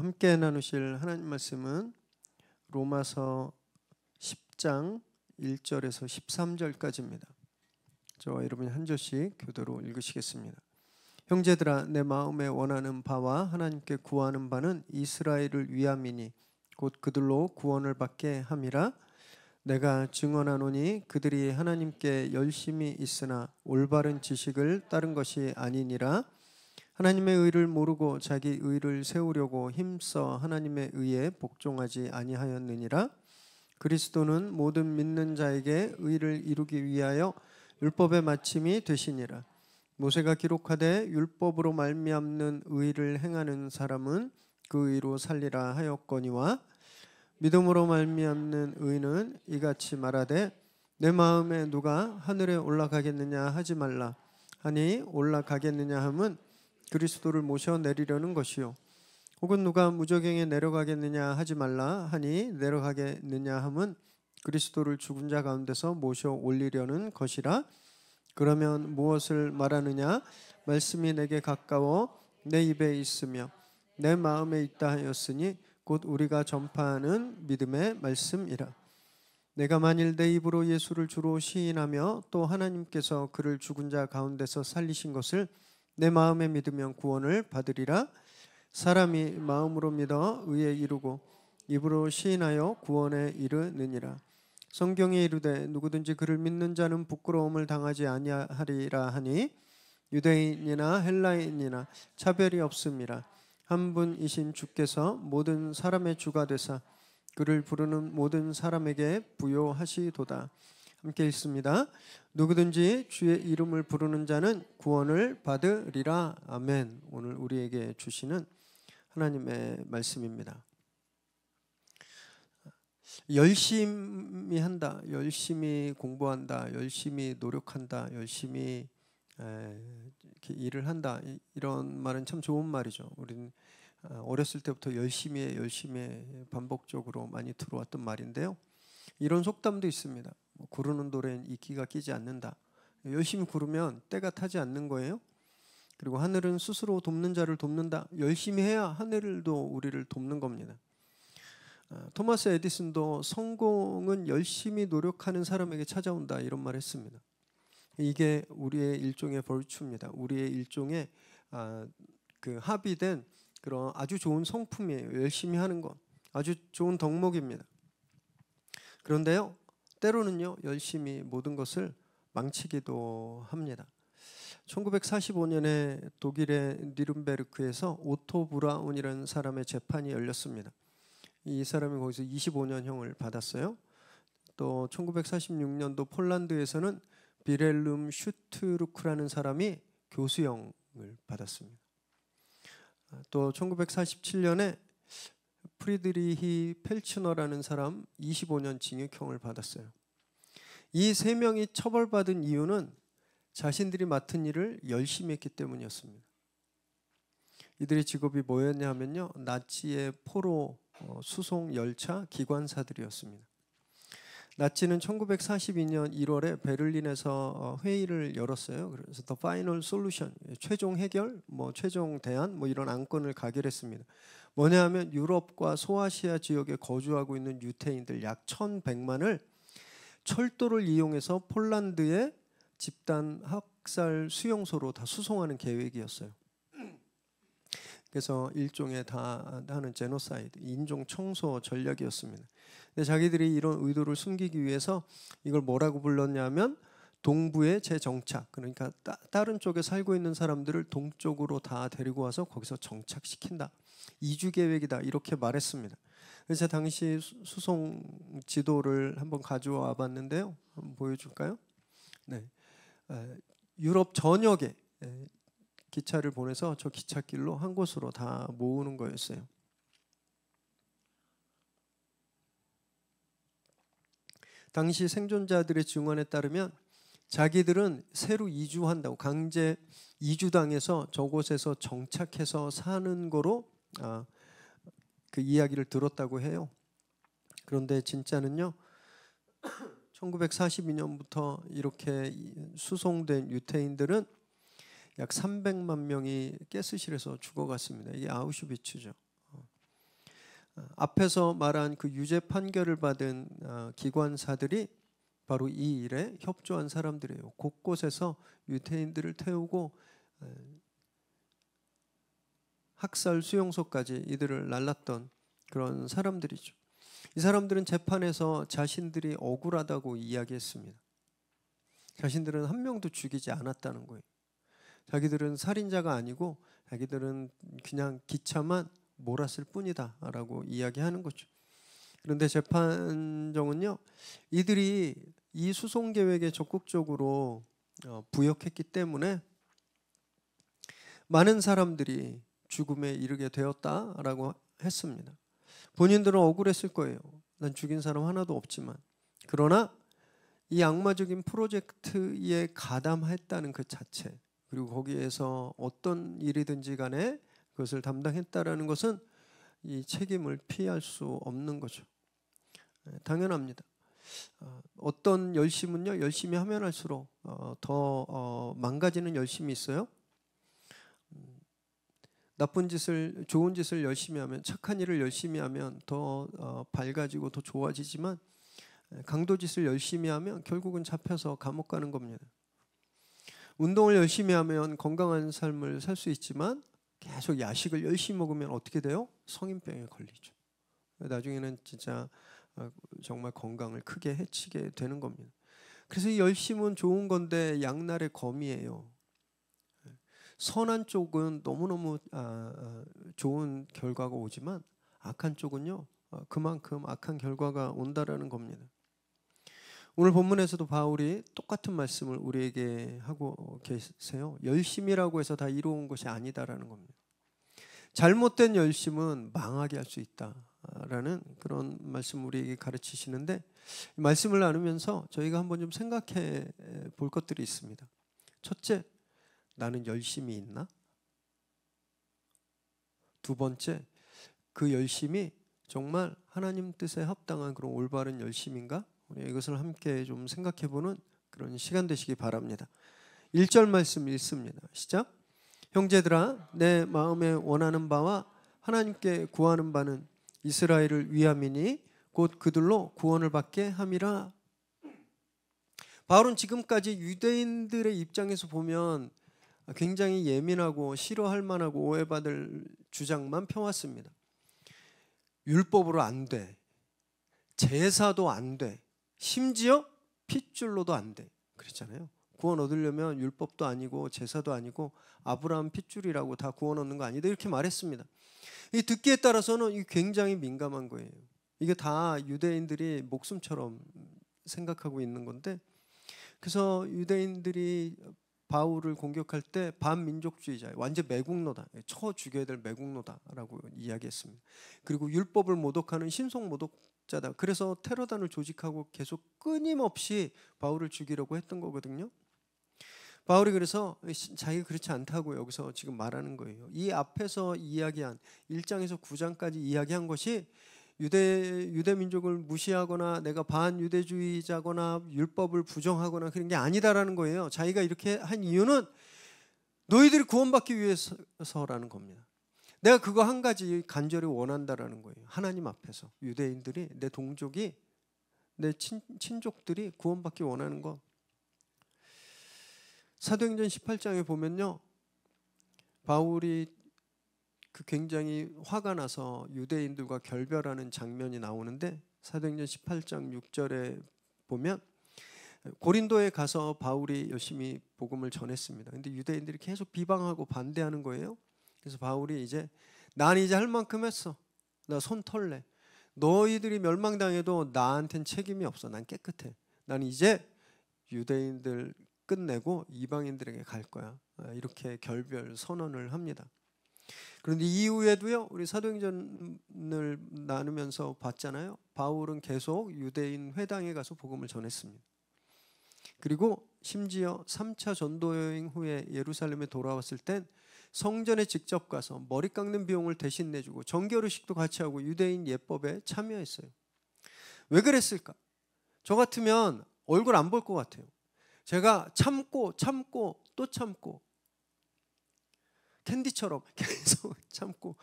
함께 나누실 하나님 말씀은 로마서 10장 1절에서 13절까지입니다. 저와 여러분이 한 절씩 교대로 읽으시겠습니다. 형제들아, 내 마음에 원하는 바와 하나님께 구하는 바는 이스라엘을 위함이니 곧 그들로 구원을 받게 함이라. 내가 증언하노니 그들이 하나님께 열심히 있으나 올바른 지식을 따른 것이 아니니라. 하나님의 의를 모르고 자기 의를 세우려고 힘써 하나님의 의에 복종하지 아니하였느니라. 그리스도는 모든 믿는 자에게 의를 이루기 위하여 율법의 마침이 되시니라. 모세가 기록하되 율법으로 말미암는 의를 행하는 사람은 그 의로 살리라 하였거니와, 믿음으로 말미암는 의는 이같이 말하되 내 마음에 누가 하늘에 올라가겠느냐 하지 말라 하니, 올라가겠느냐 함은 그리스도를 모셔 내리려는 것이요, 혹은 누가 무저갱에 내려가겠느냐 하지 말라 하니, 내려가겠느냐 함은 그리스도를 죽은 자 가운데서 모셔 올리려는 것이라. 그러면 무엇을 말하느냐? 말씀이 내게 가까워 내 입에 있으며 내 마음에 있다 하였으니 곧 우리가 전파하는 믿음의 말씀이라. 내가 만일 내 입으로 예수를 주로 시인하며 또 하나님께서 그를 죽은 자 가운데서 살리신 것을 내 마음에 믿으면 구원을 받으리라. 사람이 마음으로 믿어 의에 이르고 입으로 시인하여 구원에 이르느니라. 성경에 이르되 누구든지 그를 믿는 자는 부끄러움을 당하지 아니하리라 하니, 유대인이나 헬라인이나 차별이 없음이라. 한 분이신 주께서 모든 사람의 주가 되사 그를 부르는 모든 사람에게 부요하시도다. 함께 읽습니다. 누구든지 주의 이름을 부르는 자는 구원을 받으리라. 아멘. 오늘 우리에게 주시는 하나님의 말씀입니다. 열심히 한다, 열심히 공부한다, 열심히 노력한다, 열심히 이렇게 일을 한다, 이런 말은 참 좋은 말이죠. 우리는 어렸을 때부터 열심히 해 반복적으로 많이 들어왔던 말인데요. 이런 속담도 있습니다. 구르는 돌엔 이끼가 끼지 않는다. 열심히 구르면 때가 타지 않는 거예요. 그리고 하늘은 스스로 돕는 자를 돕는다. 열심히 해야 하늘도 우리를 돕는 겁니다. 토마스 에디슨도 성공은 열심히 노력하는 사람에게 찾아온다, 이런 말 했습니다. 이게 우리의 일종의 벌추입니다. 우리의 일종의 그 합의된 그런 아주 좋은 성품이에요. 열심히 하는 것 아주 좋은 덕목입니다. 그런데요, 때로는요 열심히 모든 것을 망치기도 합니다. 1945년에 독일의 뉘른베르크에서 오토 브라운이라는 사람의 재판이 열렸습니다. 이 사람이 거기서 25년형을 받았어요. 또 1946년도 폴란드에서는 비렐름 슈트루크라는 사람이 교수형을 받았습니다. 또 1947년에 프리드리히 펠츠너라는 사람 25년 징역형을 받았어요. 이 세 명이 처벌받은 이유는 자신들이 맡은 일을 열심히 했기 때문이었습니다. 이들의 직업이 뭐였냐 하면요, 나치의 포로 수송 열차 기관사들이었습니다. 나치는 1942년 1월에 베를린에서 회의를 열었어요. 그래서 The Final Solution, 최종 해결, 최종 대안, 이런 안건을 가결했습니다. 뭐냐 하면 유럽과 소아시아 지역에 거주하고 있는 유태인들 약 1,100만을 철도를 이용해서 폴란드의 집단 학살 수용소로 다 수송하는 계획이었어요. 그래서 일종의 다 하는 제노사이드, 인종 청소 전략이었습니다. 근데 자기들이 이런 의도를 숨기기 위해서 이걸 뭐라고 불렀냐면 동부의 재정착, 그러니까 다른 쪽에 살고 있는 사람들을 동쪽으로 다 데리고 와서 거기서 정착시킨다, 이주 계획이다, 이렇게 말했습니다. 그래서 당시 수송 지도를 한번 가져와 봤는데요. 한번 보여줄까요? 네, 유럽 전역에 기차를 보내서 저 기찻길로 한 곳으로 다 모으는 거였어요. 당시 생존자들의 증언에 따르면 자기들은 새로 이주한다고, 강제 이주당해서 저곳에서 정착해서 사는 거로 그 이야기를 들었다고 해요. 그런데 진짜는요, 1942년부터 이렇게 수송된 유태인들은 약 300만 명이 가스실에서 죽어갔습니다. 이게 아우슈비츠죠. 앞에서 말한 그 유죄 판결을 받은 기관사들이 바로 이 일에 협조한 사람들이에요. 곳곳에서 유대인들을 태우고 학살 수용소까지 이들을 날랐던 그런 사람들이죠. 이 사람들은 재판에서 자신들이 억울하다고 이야기했습니다. 자신들은 한 명도 죽이지 않았다는 거예요. 자기들은 살인자가 아니고 자기들은 그냥 기차만 몰았을 뿐이다 라고 이야기하는 거죠. 그런데 재판정은요, 이들이 이 수송 계획에 적극적으로 부역했기 때문에 많은 사람들이 죽음에 이르게 되었다라고 했습니다. 본인들은 억울했을 거예요. 난 죽인 사람 하나도 없지만. 그러나 이 악마적인 프로젝트에 가담했다는 그 자체, 그리고 거기에서 어떤 일이든지 간에 그것을 담당했다라는 것은 이 책임을 피할 수 없는 거죠. 당연합니다. 어떤 열심은요, 열심히 하면 할수록 더 망가지는 열심이 있어요. 나쁜 짓을, 좋은 짓을 열심히 하면, 착한 일을 열심히 하면 더 밝아지고 더 좋아지지만, 강도짓을 열심히 하면 결국은 잡혀서 감옥 가는 겁니다. 운동을 열심히 하면 건강한 삶을 살 수 있지만 계속 야식을 열심히 먹으면 어떻게 돼요? 성인병에 걸리죠. 나중에는 진짜 정말 건강을 크게 해치게 되는 겁니다. 그래서 이 열심은 좋은 건데 양날의 검이에요. 선한 쪽은 너무너무 좋은 결과가 오지만 악한 쪽은요, 그만큼 악한 결과가 온다라는 겁니다. 오늘 본문에서도 바울이 똑같은 말씀을 우리에게 하고 계세요. 열심이라고 해서 다 이루어온 것이 아니다라는 겁니다. 잘못된 열심은 망하게 할 수 있다라는 그런 말씀 우리에게 가르치시는데, 말씀을 나누면서 저희가 한번 좀 생각해 볼 것들이 있습니다. 첫째, 나는 열심이 있나? 두 번째, 그 열심이 정말 하나님 뜻에 합당한 그런 올바른 열심인가? 우리 이것을 함께 좀 생각해보는 그런 시간 되시기 바랍니다. 1절 말씀 읽습니다. 시작. 형제들아, 내 마음에 원하는 바와 하나님께 구하는 바는 이스라엘을 위함이니 곧 그들로 구원을 받게 함이라. 바울은 지금까지 유대인들의 입장에서 보면 굉장히 예민하고 싫어할 만하고 오해받을 주장만 펴왔습니다. 율법으로 안 돼. 제사도 안 돼. 심지어 핏줄로도 안 돼. 그랬잖아요. 구원 얻으려면 율법도 아니고 제사도 아니고 아브라함 핏줄이라고 다 구원 얻는 거 아니다. 이렇게 말했습니다. 이 듣기에 따라서는 이게 굉장히 민감한 거예요. 이게 다 유대인들이 목숨처럼 생각하고 있는 건데, 그래서 유대인들이 바울을 공격할 때 반민족주의자, 완전 매국노다, 쳐 죽여야 될 매국노다라고 이야기했습니다. 그리고 율법을 모독하는 신속 모독자다. 그래서 테러단을 조직하고 계속 끊임없이 바울을 죽이려고 했던 거거든요. 바울이 그래서 자기가 그렇지 않다고 여기서 지금 말하는 거예요. 이 앞에서 이야기한 1장에서 9장까지 이야기한 것이 유대 민족을 무시하거나 내가 반유대주의자거나 율법을 부정하거나 그런 게 아니다라는 거예요. 자기가 이렇게 한 이유는 너희들이 구원받기 위해서라는 겁니다. 내가 그거 한 가지 간절히 원한다라는 거예요. 하나님 앞에서 유대인들이, 내 동족이, 내 친족들이 구원받기 원하는 거. 사도행전 18장에 보면요, 바울이 그 굉장히 화가 나서 유대인들과 결별하는 장면이 나오는데, 사도행전 18장 6절에 보면 고린도에 가서 바울이 열심히 복음을 전했습니다. 근데 유대인들이 계속 비방하고 반대하는 거예요. 그래서 바울이 난 이제 할 만큼 했어. 나 손 털래. 너희들이 멸망당해도 나한텐 책임이 없어. 난 깨끗해. 난 이제 유대인들 끝내고 이방인들에게 갈 거야. 이렇게 결별 선언을 합니다. 그런데 이후에도요, 우리 사도행전을 나누면서 봤잖아요. 바울은 계속 유대인 회당에 가서 복음을 전했습니다. 그리고 심지어 3차 전도 여행 후에 예루살렘에 돌아왔을 땐 성전에 직접 가서 머리 깎는 비용을 대신 내주고 정결의식도 같이 하고 유대인 예법에 참여했어요. 왜 그랬을까? 저 같으면 얼굴 안 볼 것 같아요. 제가 참고 또 참고 캔디처럼 계속 참고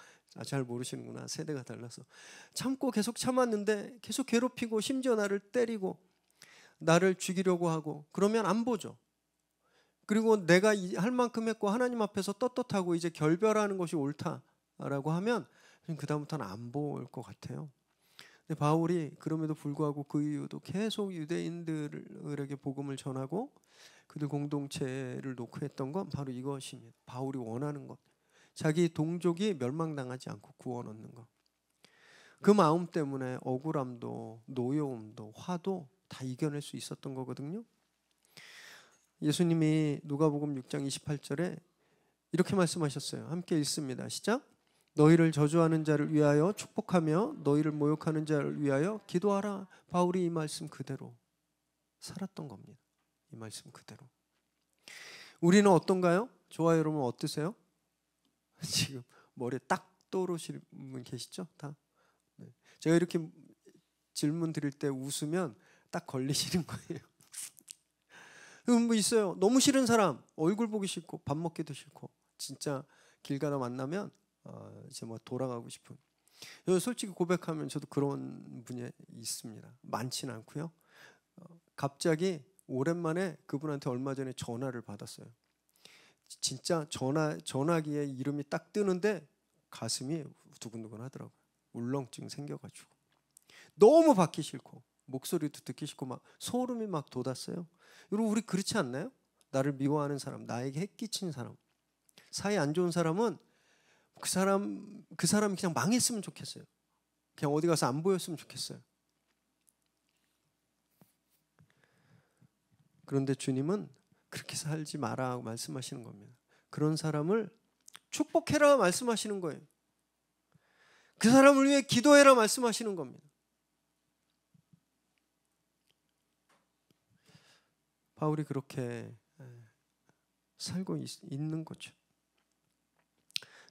잘 모르시는구나. 세대가 달라서. 참고 계속 참았는데 계속 괴롭히고 심지어 나를 때리고 나를 죽이려고 하고 그러면 안 보죠. 그리고 내가 할 만큼 했고 하나님 앞에서 떳떳하고 이제 결별하는 것이 옳다라고 하면 그 다음부터는 안 볼 것 같아요. 근데 바울이 그럼에도 불구하고 그 이유도 계속 유대인들에게 복음을 전하고 그들 공동체를 놓고 했던 건 바로 이것입니다. 바울이 원하는 것. 자기 동족이 멸망당하지 않고 구원 얻는 것. 그 마음 때문에 억울함도 노여움도 화도 다 이겨낼 수 있었던 거거든요. 예수님이 누가복음 6장 28절에 이렇게 말씀하셨어요. 함께 읽습니다. 시작. 너희를 저주하는 자를 위하여 축복하며 너희를 모욕하는 자를 위하여 기도하라. 바울이 이 말씀 그대로 살았던 겁니다. 이 말씀 그대로. 우리는 어떤가요? 좋아요 여러분 어떠세요? 지금 머리에 딱 떠오르시는 분 계시죠? 다. 네. 제가 이렇게 질문 드릴 때 웃으면 딱 걸리시는 거예요. 뭐 있어요. 너무 싫은 사람, 얼굴 보기 싫고 밥 먹기도 싫고 진짜 길 가다 만나면 이제 뭐 돌아가고 싶은. 솔직히 고백하면 저도 그런 분이 있습니다. 많지는 않고요. 갑자기 오랜만에 그분한테 얼마 전에 전화를 받았어요. 진짜 전화기에 이름이 딱 뜨는데 가슴이 두근두근 하더라고요. 울렁증 생겨가지고 너무 받기 싫고 목소리도 듣기 싫고 막 소름이 막 돋았어요. 여러분 우리 그렇지 않나요? 나를 미워하는 사람, 나에게 해끼친 사람, 사이 안 좋은 사람은 그 사람이 그냥 망했으면 좋겠어요. 그냥 어디 가서 안 보였으면 좋겠어요. 그런데 주님은 그렇게 살지 마라 말씀하시는 겁니다. 그런 사람을 축복해라 말씀하시는 거예요. 그 사람을 위해 기도해라 말씀하시는 겁니다. 바울이 그렇게 살고 있는 거죠.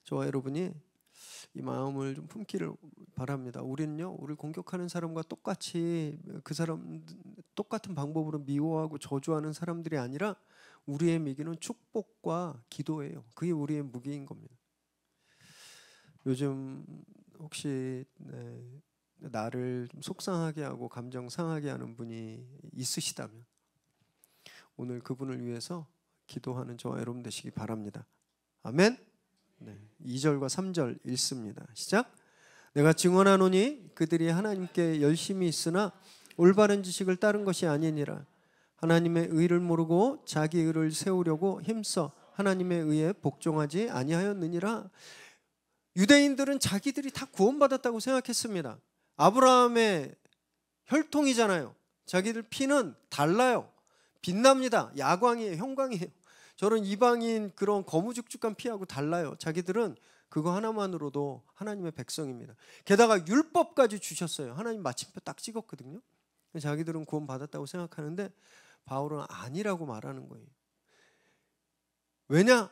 저와 여러분이 이 마음을 좀 품기를 바랍니다. 우리는요, 우리를 공격하는 사람과 똑같이 그 사람 똑같은 방법으로 미워하고 저주하는 사람들이 아니라 우리의 무기는 축복과 기도예요. 그게 우리의 무기인 겁니다. 요즘 혹시 나를 좀 속상하게 하고 감정 상하게 하는 분이 있으시다면 오늘 그분을 위해서 기도하는 저와 여러분 되시기 바랍니다. 아멘. 네, 2절과 3절 읽습니다. 시작. 내가 증언하노니 그들이 하나님께 열심히 있으나 올바른 지식을 따른 것이 아니니라. 하나님의 의를 모르고 자기 의를 세우려고 힘써 하나님의 의에 복종하지 아니하였느니라. 유대인들은 자기들이 다 구원받았다고 생각했습니다. 아브라함의 혈통이잖아요. 자기들 피는 달라요. 빛납니다. 야광이에요. 형광이에요. 저런 이방인 그런 거무죽죽한 피하고 달라요. 자기들은 그거 하나만으로도 하나님의 백성입니다. 게다가 율법까지 주셨어요. 하나님 마침표 딱 찍었거든요. 자기들은 구원받았다고 생각하는데 바울은 아니라고 말하는 거예요. 왜냐?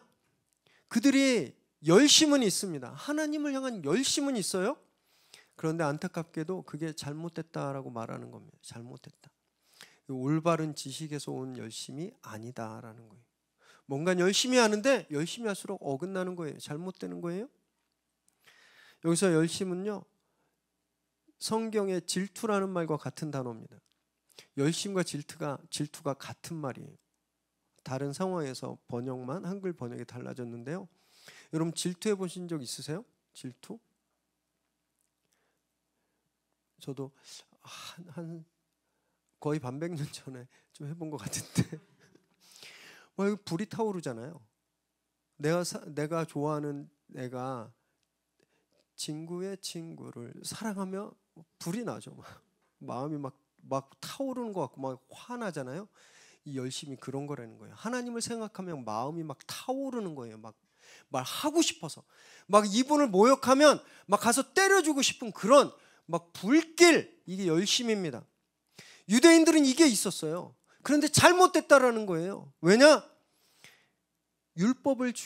그들이 열심은 있습니다. 하나님을 향한 열심은 있어요. 그런데 안타깝게도 그게 잘못됐다라고 말하는 겁니다. 잘못됐다. 올바른 지식에서 온 열심이 아니다라는 거예요. 뭔가 열심히 하는데 열심히 할수록 어긋나는 거예요. 잘못되는 거예요. 여기서 열심은요, 성경의 질투라는 말과 같은 단어입니다. 열심과 질투가 같은 말이에요. 다른 상황에서 번역만 한글 번역이 달라졌는데요. 여러분 질투해 보신 적 있으세요? 질투? 저도 한 거의 반백년 전에 좀 해본 것 같은데 불이 타오르잖아요. 내가 좋아하는 애가 친구의 친구를 사랑하며 불이 나죠. 마음이 막 타오르는 것 같고 막 화나잖아요. 이 열심이 그런 거라는 거예요. 하나님을 생각하면 마음이 막 타오르는 거예요. 막 말하고 싶어서 막 이분을 모욕하면 막 가서 때려주고 싶은 그런 막 불길, 이게 열심입니다. 유대인들은 이게 있었어요. 그런데 잘못됐다라는 거예요. 왜냐?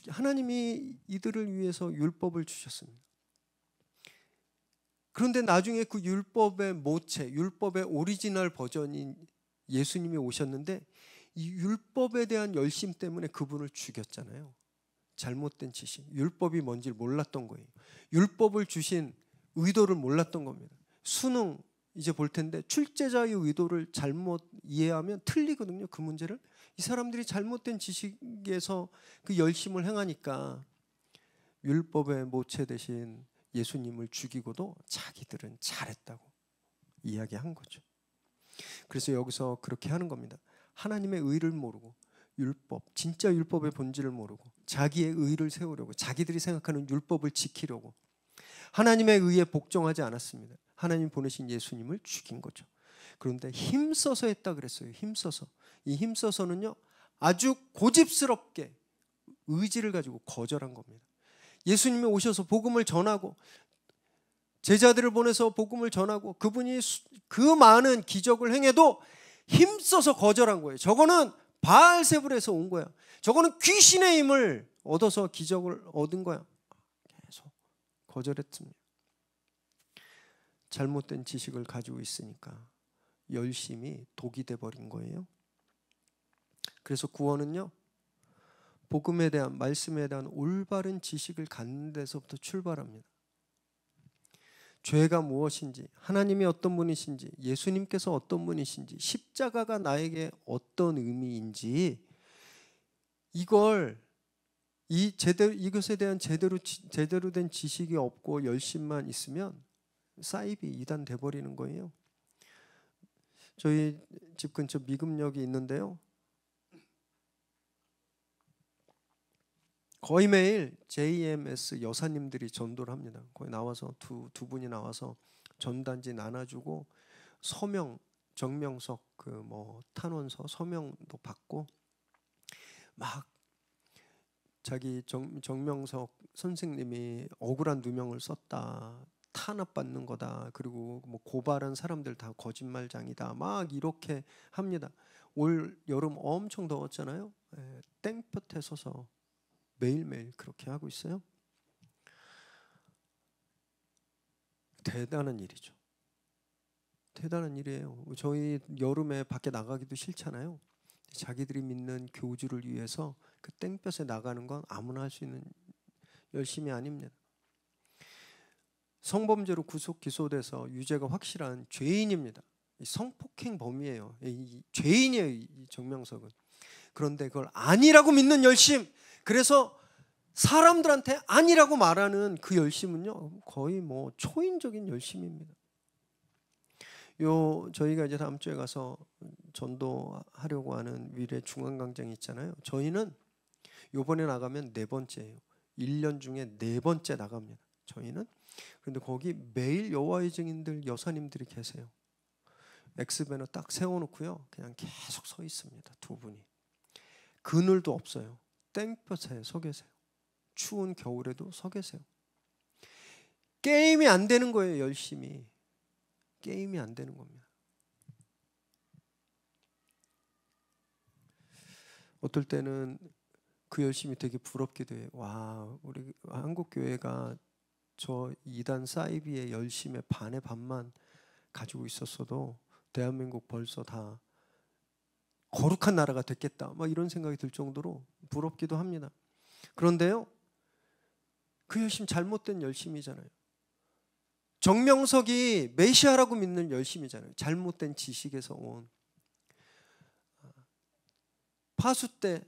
하나님이 이들을 위해서 율법을 주셨습니다. 그런데 나중에 그 율법의 모체, 율법의 오리지널 버전인 예수님이 오셨는데 이 율법에 대한 열심 때문에 그분을 죽였잖아요. 잘못된 지식, 율법이 뭔지를 몰랐던 거예요. 율법을 주신 의도를 몰랐던 겁니다. 수능 이제 볼 텐데 출제자의 의도를 잘못 이해하면 틀리거든요. 그 문제를. 이 사람들이 잘못된 지식에서 그 열심을 행하니까 율법의 모체 대신 예수님을 죽이고도 자기들은 잘했다고 이야기한 거죠. 그래서 여기서 그렇게 하는 겁니다. 하나님의 의를 모르고 율법, 진짜 율법의 본질을 모르고 자기의 의를 세우려고, 자기들이 생각하는 율법을 지키려고 하나님의 의에 복종하지 않았습니다. 하나님 보내신 예수님을 죽인 거죠. 그런데 힘써서 했다 그랬어요. 힘써서. 이 힘써서는요, 아주 고집스럽게 의지를 가지고 거절한 겁니다. 예수님이 오셔서 복음을 전하고 제자들을 보내서 복음을 전하고 그분이 그 많은 기적을 행해도 힘써서 거절한 거예요. 저거는 바알세불에서 온 거야. 저거는 귀신의 힘을 얻어서 기적을 얻은 거야. 계속 거절했습니다. 잘못된 지식을 가지고 있으니까 열심이 독이 돼버린 거예요. 그래서 구원은요, 복음에 대한, 말씀에 대한 올바른 지식을 갖는 데서부터 출발합니다. 죄가 무엇인지, 하나님이 어떤 분이신지, 예수님께서 어떤 분이신지, 십자가가 나에게 어떤 의미인지, 이것에 대한 제대로 된 지식이 없고 열심만 있으면 사이비 이단 돼버리는 거예요. 저희 집 근처 미금역이 있는데요, 거의 매일 JMS 여사님들이 전도를 합니다. 거기 나와서 두 분이 나와서 전단지 나눠주고 서명, 정명석 탄원서 서명도 받고 막 자기 정명석 선생님이 억울한 누명을 썼다, 탄압받는 거다, 그리고 고발한 사람들 다 거짓말장이다, 막 이렇게 합니다. 올 여름 엄청 더웠잖아요. 땡볕에 서서 매일매일 그렇게 하고 있어요. 대단한 일이죠. 대단한 일이에요. 저희 여름에 밖에 나가기도 싫잖아요. 자기들이 믿는 교주를 위해서 그 땡볕에 나가는 건 아무나 할 수 있는 열심이 아닙니다. 성범죄로 구속 기소돼서 유죄가 확실한 죄인입니다. 성폭행 범이에요. 죄인이에요, 이 정명석은. 그런데 그걸 아니라고 믿는 열심, 그래서 사람들한테 아니라고 말하는 그 열심은요, 거의 초인적인 열심입니다. 저희가 이제 다음 주에 가서 전도하려고 하는 미래 중앙광장이 있잖아요. 저희는 요번에 나가면 4번째예요. 1년 중에 4번째 나갑니다. 저희는. 그런데 거기 매일 여호와의 증인들 여사님들이 계세요. 엑스배너 딱 세워놓고요, 그냥 계속 서 있습니다. 두 분이. 그늘도 없어요. 땡볕에 서 계세요. 추운 겨울에도 서 계세요. 게임이 안 되는 거예요. 열심히. 게임이 안 되는 겁니다. 어떨 때는 그 열심이 되게 부럽기도 해요. 와, 우리 한국 교회가 저 이단 사이비의 열심의 반의 반만 가지고 있었어도 대한민국 벌써 다 거룩한 나라가 됐겠다, 막 이런 생각이 들 정도로 부럽기도 합니다. 그런데요, 그 열심 잘못된 열심이잖아요. 정명석이 메시아라고 믿는 열심이잖아요. 잘못된 지식에서 온. 파수 때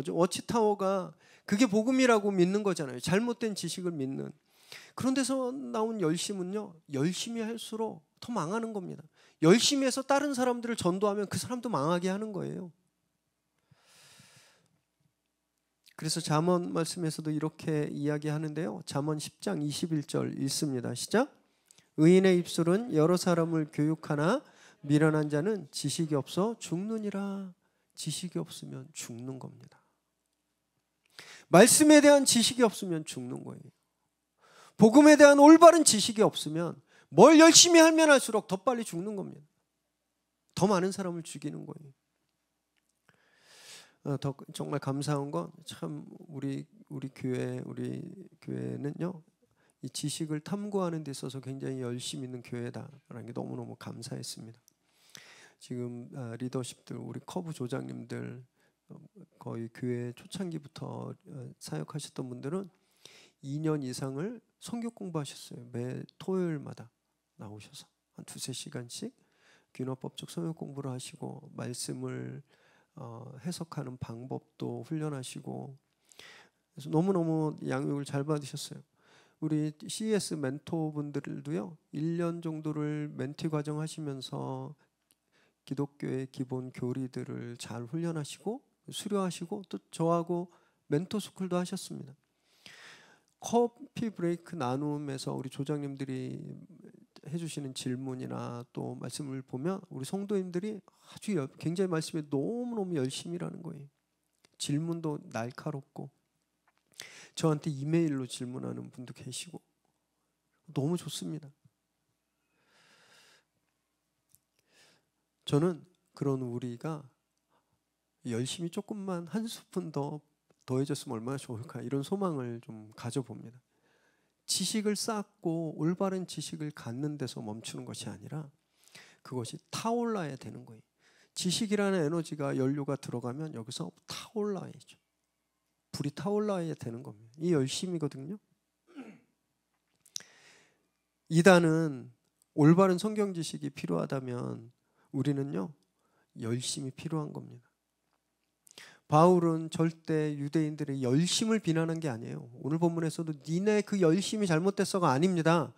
워치타워가 그게 복음이라고 믿는 거잖아요. 잘못된 지식을 믿는. 그런 데서 나온 열심은요, 열심히 할수록 더 망하는 겁니다. 열심히 해서 다른 사람들을 전도하면 그 사람도 망하게 하는 거예요. 그래서 잠언 말씀에서도 이렇게 이야기하는데요. 잠언 10장 21절 읽습니다. 시작. 의인의 입술은 여러 사람을 교육하나 미련한 자는 지식이 없어 죽느니라. 지식이 없으면 죽는 겁니다. 말씀에 대한 지식이 없으면 죽는 거예요. 복음에 대한 올바른 지식이 없으면 뭘 열심히 하면 할수록 더 빨리 죽는 겁니다. 더 많은 사람을 죽이는 거예요. 더 정말 감사한 건 참 우리 교회는요, 이 지식을 탐구하는 데 있어서 굉장히 열심히 있는 교회다라는 게 너무너무 감사했습니다. 지금 리더십들, 우리 커브 조장님들 거의 교회 초창기부터 사역하셨던 분들은 2년 이상을 성경 공부하셨어요. 매 토요일마다 나오셔서 한 2~3시간씩 균어법적 성경 공부를 하시고 말씀을 해석하는 방법도 훈련하시고, 그래서 너무너무 양육을 잘 받으셨어요. 우리 CES 멘토분들도요 1년 정도를 멘티 과정 하시면서 기독교의 기본 교리들을 잘 훈련하시고 수료하시고, 또 저하고 멘토 스쿨도 하셨습니다. 커피 브레이크 나눔에서 우리 조장님들이 해주시는 질문이나 또 말씀을 보면 우리 성도님들이 아주 굉장히 말씀에 너무너무 열심히라는 거예요. 질문도 날카롭고, 저한테 이메일로 질문하는 분도 계시고 너무 좋습니다. 저는 그런 우리가 열심히 조금만 한 스푼 더 더해졌으면 얼마나 좋을까, 이런 소망을 좀 가져봅니다. 지식을 쌓고 올바른 지식을 갖는 데서 멈추는 것이 아니라 그것이 타올라야 되는 거예요. 지식이라는 에너지가 연료가 들어가면 여기서 타올라야죠. 불이 타올라야 되는 겁니다. 이 열심이거든요. 이단은 올바른 성경 지식이 필요하다면 우리는요 열심이 필요한 겁니다. 바울은 절대 유대인들의 열심을 비난한 게 아니에요. 오늘 본문에서도 니네 그 열심이 잘못됐어가 아닙니다.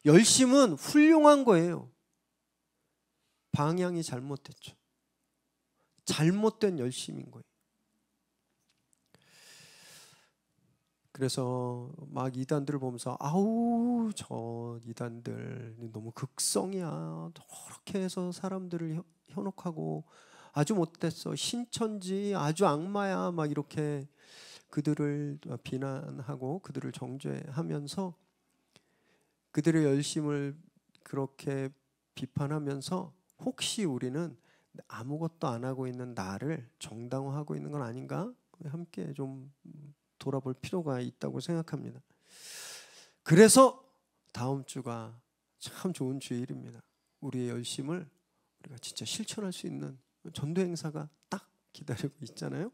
열심은 훌륭한 거예요. 방향이 잘못됐죠. 잘못된 열심인 거예요. 그래서 막 이단들을 보면서 아우 저 이단들 너무 극성이야, 저렇게 해서 사람들을 현혹하고 아주 못됐어, 신천지 아주 악마야, 막 이렇게 그들을 비난하고 그들을 정죄하면서 그들의 열심을 그렇게 비판하면서 혹시 우리는 아무것도 안 하고 있는 나를 정당화하고 있는 건 아닌가, 함께 좀 돌아볼 필요가 있다고 생각합니다. 그래서 다음 주가 참 좋은 주일입니다. 우리의 열심을 우리가 진짜 실천할 수 있는 전도 행사가 딱 기다리고 있잖아요.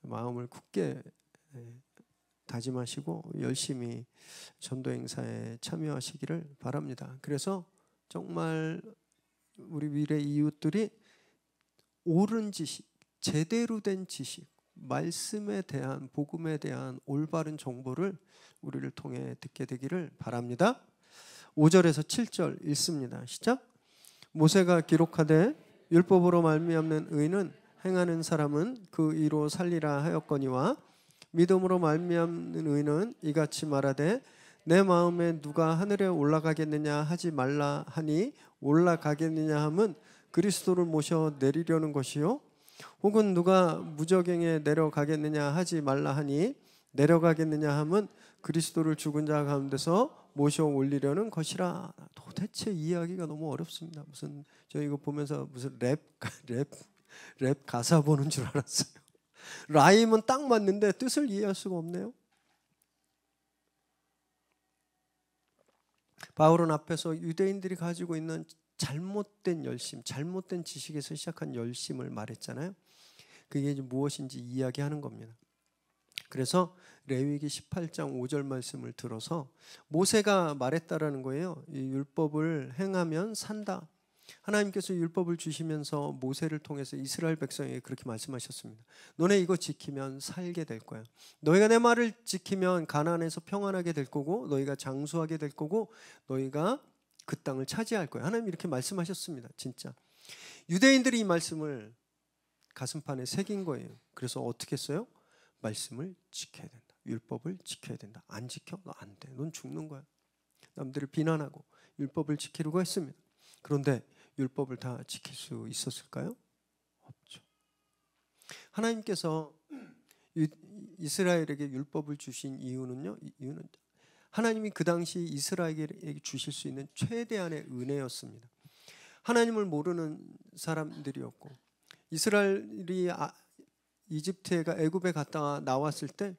마음을 굳게 다짐하시고 열심히 전도 행사에 참여하시기를 바랍니다. 그래서 정말 우리 미래 이웃들이 옳은 지식, 제대로 된 지식, 말씀에 대한, 복음에 대한 올바른 정보를 우리를 통해 듣게 되기를 바랍니다. 5절에서 7절 읽습니다. 시작. 모세가 기록하되 율법으로 말미암는 의는 행하는 사람은 그 의로 살리라 하였거니와 믿음으로 말미암는 의는 이같이 말하되 내 마음에 누가 하늘에 올라가겠느냐 하지 말라 하니 올라가겠느냐 함은 그리스도를 모셔 내리려는 것이요, 혹은 누가 무저갱에 내려가겠느냐 하지 말라 하니 내려가겠느냐 함은 그리스도를 죽은 자 가운데서 모셔 올리려는 것이라. 도대체 이해하기가 너무 어렵습니다. 무슨 저 이거 보면서 무슨 랩 가사 보는 줄 알았어요. 라임은 딱 맞는데 뜻을 이해할 수가 없네요. 바울은 앞에서 유대인들이 가지고 있는 잘못된 열심, 잘못된 지식에서 시작한 열심을 말했잖아요. 그게 무엇인지 이야기하는 겁니다. 그래서 레위기 18장 5절 말씀을 들어서 모세가 말했다라는 거예요. 이 율법을 행하면 산다. 하나님께서 율법을 주시면서 모세를 통해서 이스라엘 백성에게 그렇게 말씀하셨습니다. 너네 이거 지키면 살게 될 거야. 너희가 내 말을 지키면 가나안에서 평안하게 될 거고, 너희가 장수하게 될 거고, 너희가 그 땅을 차지할 거야. 하나님 이렇게 말씀하셨습니다. 진짜 유대인들이 이 말씀을 가슴판에 새긴 거예요. 그래서 어떻게 했어요? 말씀을 지켜야 된다. 율법을 지켜야 된다. 안 지켜? 너 안 돼. 넌 죽는 거야. 남들을 비난하고 율법을 지키려고 했습니다. 그런데 율법을 다 지킬 수 있었을까요? 없죠. 하나님께서 이스라엘에게 율법을 주신 이유는요, 이유는 하나님이 그 당시 이스라엘에게 주실 수 있는 최대한의 은혜였습니다. 하나님을 모르는 사람들이었고, 이스라엘이 이집트가 애굽에 갔다가 나왔을 때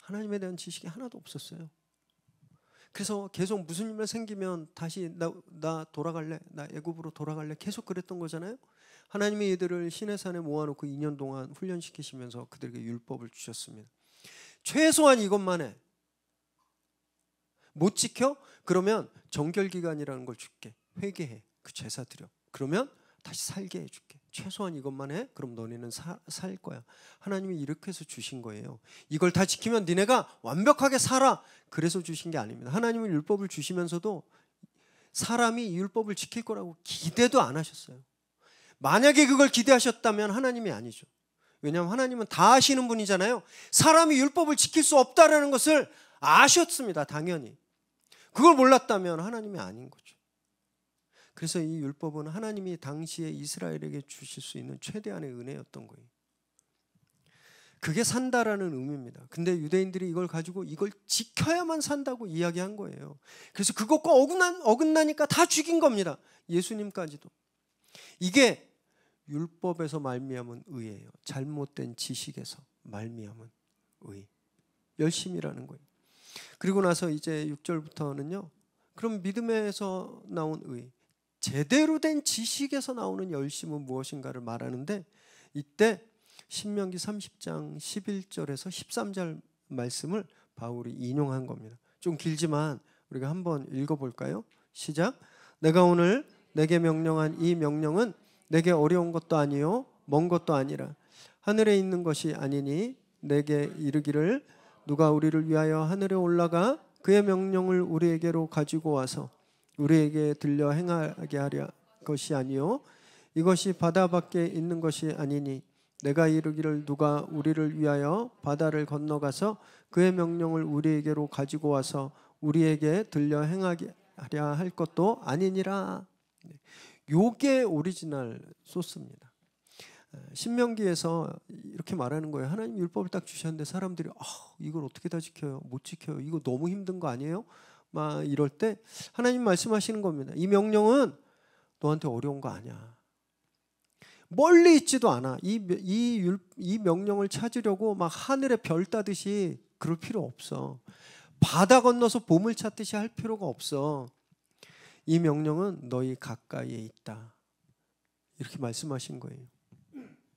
하나님에 대한 지식이 하나도 없었어요. 그래서 계속 무슨 일만 생기면 다시 나 돌아갈래, 나 애굽으로 돌아갈래, 계속 그랬던 거잖아요. 하나님이 이들을 시내산에 모아놓고 2년 동안 훈련시키시면서 그들에게 율법을 주셨습니다. 최소한 이것만 해. 못 지켜? 그러면 정결기간이라는 걸 줄게. 회개해. 그 제사 드려. 그러면 다시 살게 해줄게. 최소한 이것만 해? 그럼 너네는 살 거야. 하나님이 이렇게 해서 주신 거예요. 이걸 다 지키면 니네가 완벽하게 살아. 그래서 주신 게 아닙니다. 하나님은 율법을 주시면서도 사람이 이 율법을 지킬 거라고 기대도 안 하셨어요. 만약에 그걸 기대하셨다면 하나님이 아니죠. 왜냐하면 하나님은 다 아시는 분이잖아요. 사람이 율법을 지킬 수 없다는 것을 아셨습니다. 당연히. 그걸 몰랐다면 하나님이 아닌 거죠. 그래서 이 율법은 하나님이 당시에 이스라엘에게 주실 수 있는 최대한의 은혜였던 거예요. 그게 산다라는 의미입니다. 근데 유대인들이 이걸 가지고 이걸 지켜야만 산다고 이야기한 거예요. 그래서 그것과 어긋나니까 다 죽인 겁니다. 예수님까지도. 이게 율법에서 말미암은 의예요. 잘못된 지식에서 말미암은 의. 열심이라는 거예요. 그리고 나서 이제 6절부터는요. 그럼 믿음에서 나온 의, 제대로 된 지식에서 나오는 열심은 무엇인가를 말하는데, 이때 신명기 30장 11절에서 13절 말씀을 바울이 인용한 겁니다. 좀 길지만 우리가 한번 읽어볼까요? 시작. 내가 오늘 내게 명령한 이 명령은 내게 어려운 것도 아니요 먼 것도 아니라 하늘에 있는 것이 아니니 내게 이르기를 누가 우리를 위하여 하늘에 올라가 그의 명령을 우리에게로 가지고 와서 우리에게 들려 행하게 하려 것이 아니요 이것이 바다 밖에 있는 것이 아니니 내가 이르기를 누가 우리를 위하여 바다를 건너가서 그의 명령을 우리에게로 가지고 와서 우리에게 들려 행하게 하려 할 것도 아니니라. 요게 오리지널 소스입니다. 신명기에서 이렇게 말하는 거예요. 하나님 율법을 딱 주셨는데 사람들이 이걸 어떻게 다 지켜요? 못 지켜요. 이거 너무 힘든 거 아니에요? 막 이럴 때 하나님 말씀하시는 겁니다. 이 명령은 너한테 어려운 거 아니야. 멀리 있지도 않아. 이 명령을 찾으려고 막 하늘에 별 따듯이 그럴 필요 없어. 바다 건너서 보물 찾듯이 할 필요가 없어. 이 명령은 너희 가까이에 있다. 이렇게 말씀하신 거예요.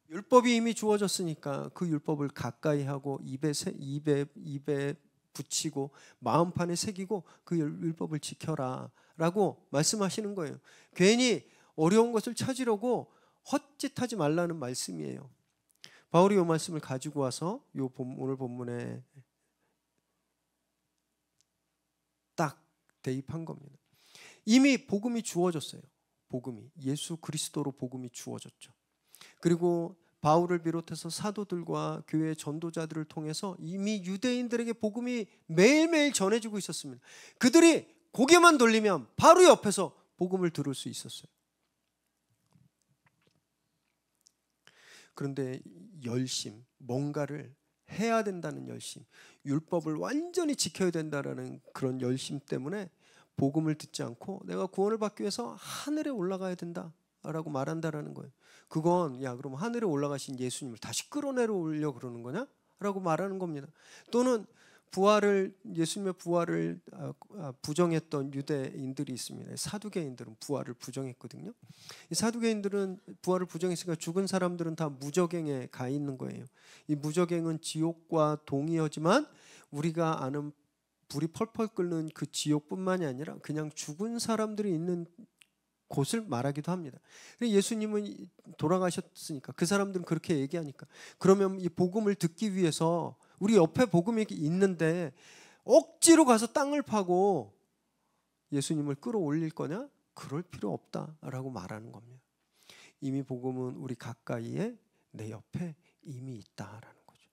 율법이 이미 주어졌으니까 그 율법을 가까이 하고 입에 붙이고 마음판에 새기고 그 율법을 지켜라 라고 말씀하시는 거예요. 괜히 어려운 것을 찾으려고 헛짓하지 말라는 말씀이에요. 바울이 이 말씀을 가지고 와서 오늘 본문에 딱 대입한 겁니다. 이미 복음이 주어졌어요. 복음이 예수 그리스도로 복음이 주어졌죠. 그리고 바울을 비롯해서 사도들과 교회 전도자들을 통해서 이미 유대인들에게 복음이 매일매일 전해지고 있었습니다. 그들이 고개만 돌리면 바로 옆에서 복음을 들을 수 있었어요. 그런데 열심, 뭔가를 해야 된다는 열심, 율법을 완전히 지켜야 된다는 그런 열심 때문에 복음을 듣지 않고 내가 구원을 받기 위해서 하늘에 올라가야 된다라고 말한다라는 거예요. 그건 그럼 하늘에 올라가신 예수님을 다시 끌어내려 그러는 거냐? 라고 말하는 겁니다. 또는 예수님의 부활을 부정했던 유대인들이 있습니다. 사두개인들은 부활을 부정했거든요. 이 사두개인들은 부활을 부정했으니까 죽은 사람들은 다 무저갱에 가 있는 거예요. 이 무저갱은 지옥과 동의어지만 우리가 아는 불이 펄펄 끓는 그 지옥뿐만이 아니라 그냥 죽은 사람들이 있는 곳을 말하기도 합니다. 예수님은 돌아가셨으니까 그 사람들은 그렇게 얘기하니까 그러면 이 복음을 듣기 위해서 우리 옆에 복음이 있는데 억지로 가서 땅을 파고 예수님을 끌어올릴 거냐? 그럴 필요 없다라고 말하는 겁니다. 이미 복음은 우리 가까이에 내 옆에 이미 있다라는 거죠.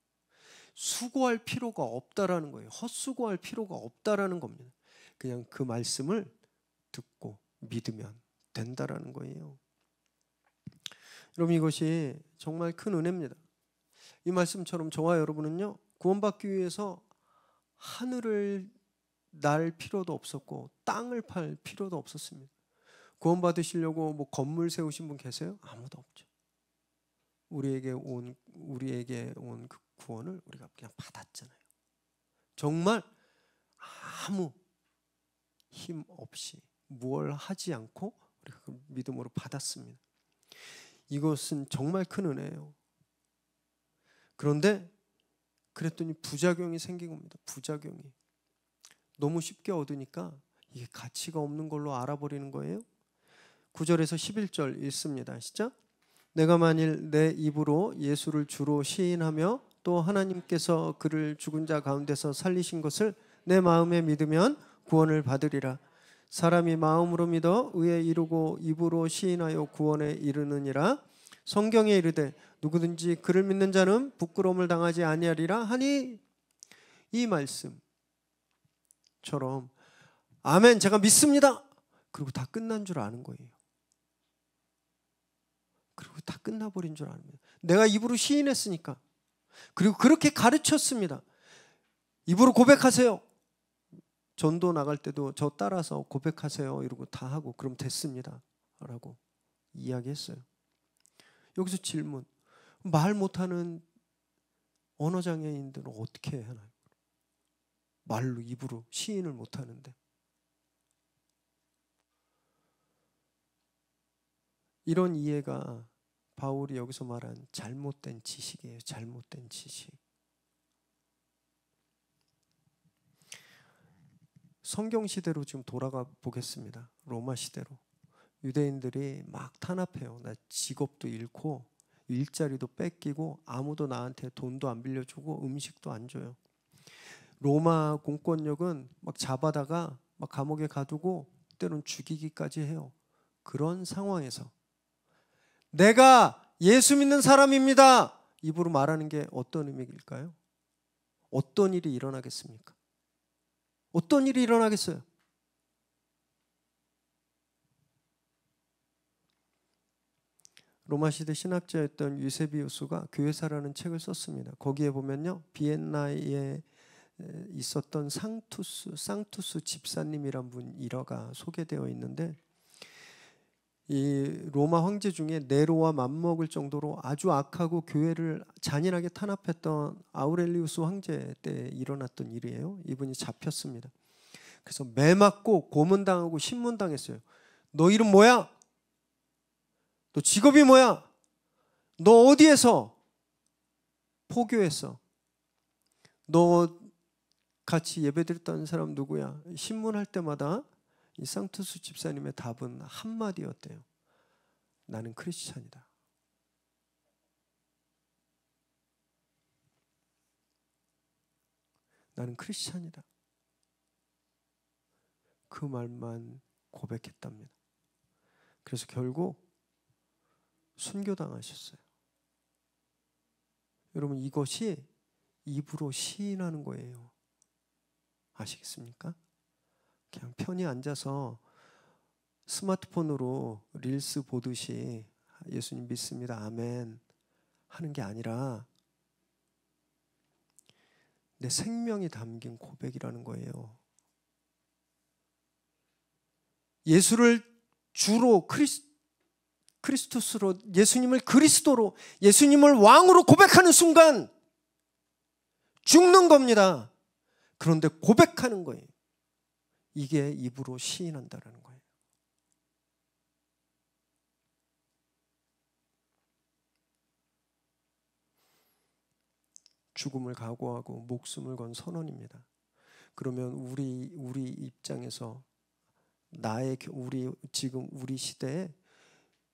수고할 필요가 없다라는 거예요. 헛수고할 필요가 없다라는 겁니다. 그냥 그 말씀을 듣고 믿으면 된다라는 거예요. 여러분 이것이 정말 큰 은혜입니다. 이 말씀처럼 저와 여러분은요 구원받기 위해서 하늘을 날 필요도 없었고 땅을 팔 필요도 없었습니다. 구원받으시려고 건물 세우신 분 계세요? 아무도 없죠. 우리에게 온 그 구원을 우리가 그냥 받았잖아요. 정말 아무 힘 없이 무얼 하지 않고 우리가 그 믿음으로 받았습니다. 이것은 정말 큰 은혜예요. 그런데 그랬더니 부작용이 생긴 겁니다. 부작용이. 너무 쉽게 얻으니까 이게 가치가 없는 걸로 알아버리는 거예요. 9절에서 11절 읽습니다. 시작. 내가 만일 내 입으로 예수를 주로 시인하며 또 하나님께서 그를 죽은 자 가운데서 살리신 것을 내 마음에 믿으면 구원을 받으리라. 사람이 마음으로 믿어 의에 이르고 입으로 시인하여 구원에 이르느니라. 성경에 이르되 누구든지 그를 믿는 자는 부끄러움을 당하지 아니하리라 하니, 이 말씀처럼 아멘 제가 믿습니다 그리고 다 끝난 줄 아는 거예요. 그리고 다 끝나버린 줄 압니다. 내가 입으로 시인했으니까, 그리고 그렇게 가르쳤습니다. 입으로 고백하세요. 전도 나갈 때도 저 따라서 고백하세요 이러고 다 하고 그럼 됐습니다 라고 이야기했어요. 여기서 질문, 말 못하는 언어장애인들은 어떻게 해야 하나요? 말로 입으로 시인을 못하는데. 이런 이해가 바울이 여기서 말한 잘못된 지식이에요. 잘못된 지식. 성경 시대로 지금 돌아가 보겠습니다. 로마 시대로. 유대인들이 막 탄압해요. 나 직업도 잃고 일자리도 뺏기고 아무도 나한테 돈도 안 빌려주고 음식도 안 줘요. 로마 공권력은 막 잡아다가 막 감옥에 가두고 때로는 죽이기까지 해요. 그런 상황에서 내가 예수 믿는 사람입니다 입으로 말하는 게 어떤 의미일까요? 어떤 일이 일어나겠습니까? 어떤 일이 일어나겠어요? 로마 시대 신학자였던 유세비우스가 교회사라는 책을 썼습니다. 거기에 보면요, 비엔나에 있었던 상투스 집사님이란 분 일화가 소개되어 있는데, 이 로마 황제 중에 네로와 맞먹을 정도로 아주 악하고 교회를 잔인하게 탄압했던 아우렐리우스 황제 때 일어났던 일이에요. 이분이 잡혔습니다. 그래서 매 맞고 고문당하고 신문당했어요. 너 이름 뭐야? 너 직업이 뭐야? 너 어디에서 포교했어? 너 같이 예배드렸던 사람 누구야? 신문할 때마다 이 상투스 집사님의 답은 한마디였대요. 나는 크리스찬이다. 나는 크리스찬이다. 그 말만 고백했답니다. 그래서 결국 순교당하셨어요. 여러분, 이것이 입으로 시인하는 거예요. 아시겠습니까? 그냥 편히 앉아서 스마트폰으로 릴스 보듯이 예수님 믿습니다 아멘 하는 게 아니라 내 생명이 담긴 고백이라는 거예요. 예수를 주로 크리스토스로, 예수님을 그리스도로, 예수님을 왕으로 고백하는 순간 죽는 겁니다. 그런데 고백하는 거예요. 이게 입으로 시인한다는 거예요. 죽음을 각오하고 목숨을 건 선언입니다. 그러면 우리 입장에서 지금 우리 시대에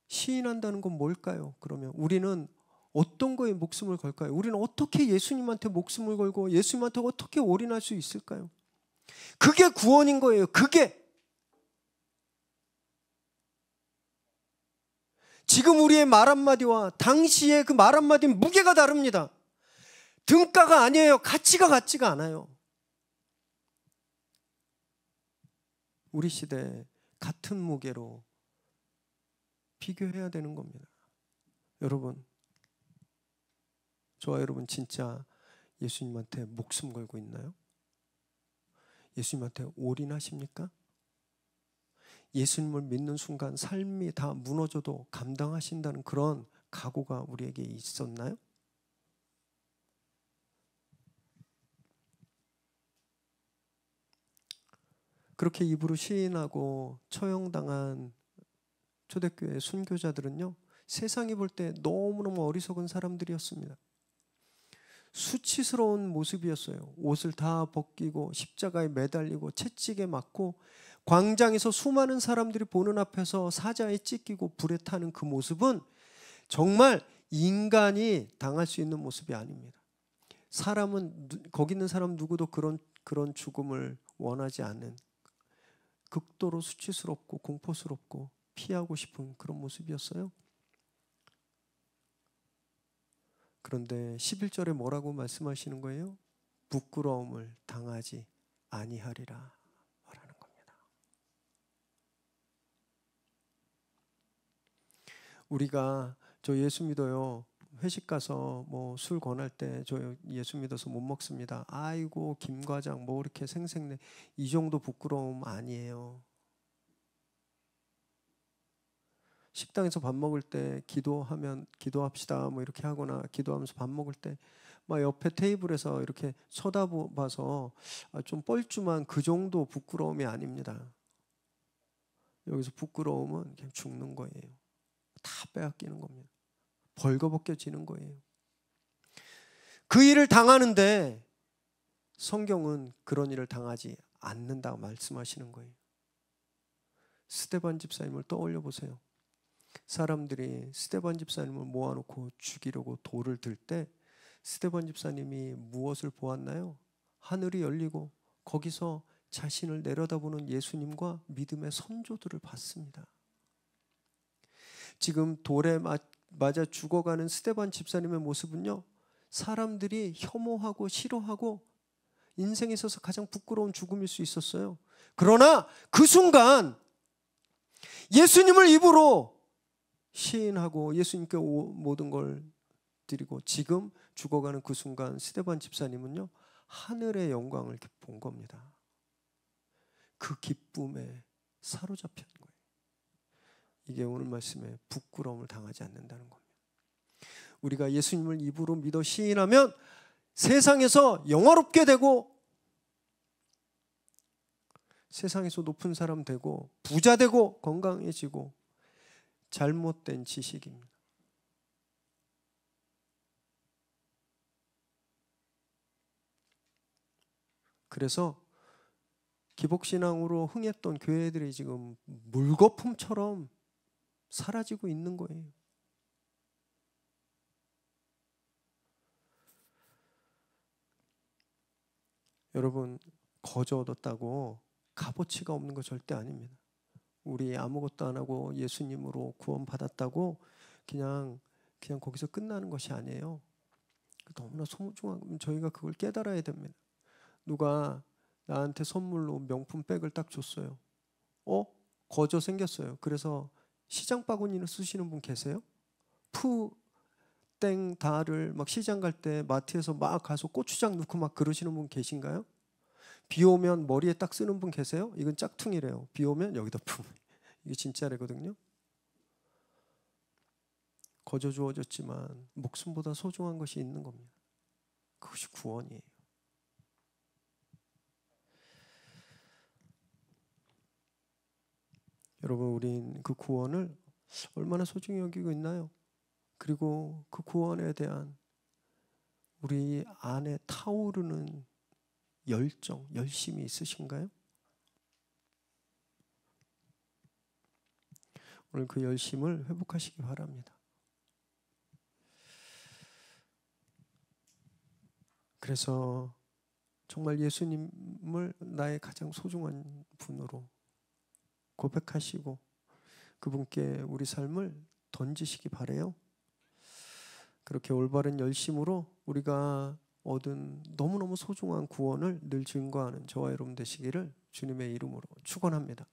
시인한다는 건 뭘까요? 그러면 우리는 어떤 거에 목숨을 걸까요? 우리는 어떻게 예수님한테 목숨을 걸고 예수님한테 어떻게 올인할 수 있을까요? 그게 구원인 거예요. 그게 지금 우리의 말 한마디와 당시의 그 말 한마디는 무게가 다릅니다. 등가가 아니에요. 가치가 같지가 않아요. 우리 시대에 같은 무게로 비교해야 되는 겁니다. 여러분, 저와 여러분 진짜 예수님한테 목숨 걸고 있나요? 예수님한테 올인하십니까? 예수님을 믿는 순간 삶이 다 무너져도 감당하신다는 그런 각오가 우리에게 있었나요? 그렇게 입으로 시인하고 처형당한 초대교회 순교자들은요, 세상이 볼 때 너무너무 어리석은 사람들이었습니다. 수치스러운 모습이었어요. 옷을 다 벗기고 십자가에 매달리고 채찍에 맞고 광장에서 수많은 사람들이 보는 앞에서 사자에 찢기고 불에 타는 그 모습은 정말 인간이 당할 수 있는 모습이 아닙니다. 사람은, 거기 있는 사람 누구도 그런 죽음을 원하지 않는, 극도로 수치스럽고 공포스럽고 피하고 싶은 그런 모습이었어요. 그런데 11절에 뭐라고 말씀하시는 거예요? 부끄러움을 당하지 아니하리라 말하는 겁니다. 우리가 저 예수 믿어요, 회식 가서 뭐 술 권할 때 저 예수 믿어서 못 먹습니다. 아이고 김 과장 뭐 이렇게 생색내, 이 정도 부끄러움 아니에요. 식당에서 밥 먹을 때 기도하면 기도합시다 뭐 이렇게 하거나 기도하면서 밥 먹을 때 막 옆에 테이블에서 이렇게 쳐다봐서 좀 뻘쭘한 그 정도 부끄러움이 아닙니다. 여기서 부끄러움은 그냥 죽는 거예요. 다 빼앗기는 겁니다. 벌거벗겨지는 거예요. 그 일을 당하는데 성경은 그런 일을 당하지 않는다고 말씀하시는 거예요. 스데반 집사님을 떠올려 보세요. 사람들이 스데반 집사님을 모아놓고 죽이려고 돌을 들 때 스데반 집사님이 무엇을 보았나요? 하늘이 열리고 거기서 자신을 내려다보는 예수님과 믿음의 선조들을 봤습니다. 지금 돌에 맞아 죽어가는 스데반 집사님의 모습은요, 사람들이 혐오하고 싫어하고 인생에 있어서 가장 부끄러운 죽음일 수 있었어요. 그러나 그 순간 예수님을 입으로 시인하고 예수님께 모든 걸 드리고 지금 죽어가는 그 순간 스데반 집사님은요, 하늘의 영광을 본 겁니다. 그 기쁨에 사로잡힌 거예요. 이게 오늘 말씀에 부끄러움을 당하지 않는다는 겁니다. 우리가 예수님을 입으로 믿어 시인하면 세상에서 영화롭게 되고 세상에서 높은 사람 되고 부자 되고 건강해지고, 잘못된 지식입니다. 그래서 기복신앙으로 흥했던 교회들이 지금 물거품처럼 사라지고 있는 거예요. 여러분, 거저 얻었다고 값어치가 없는 거 절대 아닙니다. 우리 아무것도 안 하고 예수님으로 구원받았다고 그냥 거기서 끝나는 것이 아니에요. 너무나 소중한, 저희가 그걸 깨달아야 됩니다. 누가 나한테 선물로 명품 백을 딱 줬어요. 거저 생겼어요. 그래서 시장 바구니를 쓰시는 분 계세요? 땡 다를 막 시장 갈 때 마트에서 막 가서 고추장 넣고 막 그러시는 분 계신가요? 비 오면 머리에 딱 쓰는 분 계세요? 이건 짝퉁이래요. 비 오면 여기다 품. 이게 진짜래거든요. 거저 주어졌지만 목숨보다 소중한 것이 있는 겁니다. 그것이 구원이에요. 여러분, 우린 그 구원을 얼마나 소중히 여기고 있나요? 그리고 그 구원에 대한 우리 안에 타오르는 열정, 열심이 있으신가요? 오늘 그 열심을 회복하시기 바랍니다. 그래서 정말 예수님을 나의 가장 소중한 분으로 고백하시고 그분께 우리 삶을 던지시기 바라요. 그렇게 올바른 열심으로 우리가 얻은 너무너무 소중한 구원을 늘 증거하는 저와 여러분 되시기를 주님의 이름으로 축원합니다.